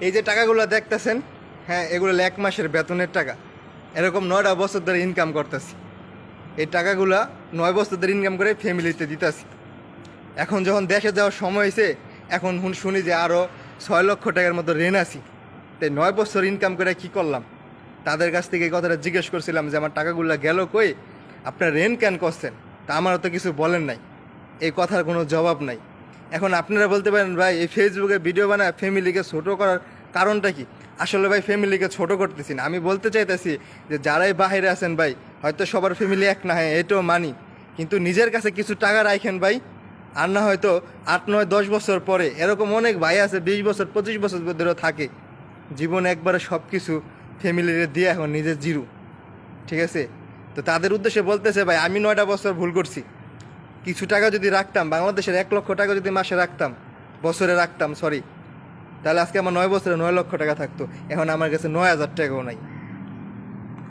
এই যে টাকাগুলো দেখতেছেন, হ্যাঁ, এগুলো এক মাসের বেতনের টাকা। এরকম 9টা বছর ধরে ইনকাম করতেছি। এই টাকাগুলা 9 বছর ধরে ইনকাম করে ফ্যামিলিতে দিতেছি। এখন যখন দেশে যাওয়ার সময় হয়েছে, এখন শুনি যে আরও 6 লক্ষ টাকার মতো ঋণ আছি। তাই 9 বছর ইনকাম করে কি করলাম? তাদের কাছ থেকে এই কথাটা জিজ্ঞেস করছিলাম যে আমার টাকাগুলো গেল কই, আপনার ঋণ কেন করছেন? তা আমারও তো কিছু বলেন নাই, এই কথার কোনো জবাব নাই। এখন আপনারা বলতে পারেন ভাই এই ফেসবুকে ভিডিও বানায় ফ্যামিলিকে ছোট করার কারণটা কি? আসলে ভাই ফ্যামিলিকে ছোট করতেছি না, আমি বলতে চাইতেছি যে যারাই বাইরে আছেন ভাই, হয়তো সবার ফ্যামিলি এক না হয় এটাও মানি, কিন্তু নিজের কাছে কিছু টাকা রাখেন ভাই। আর না হয়তো 8, 9, 10 বছর পরে এরকম অনেক ভাই আছে 20 বছর 25 বছর ধরে থাকে, জীবন একবারে সব কিছু ফ্যামিলিরে দিয়ে এখন নিজের জিরো। ঠিক আছে, তো তাদের উদ্দেশ্যে বলতেছে ভাই আমি 9টা বছর ভুল করছি। কিছু টাকা যদি রাখতাম, বাংলাদেশের 1 লক্ষ টাকা যদি মাসে রাখতাম, বছরে রাখতাম সরি, তাহলে আজকে আমার 9 বছরে 9 লক্ষ টাকা থাকতো। এখন আমার কাছে 9,000 টাকাও নাই।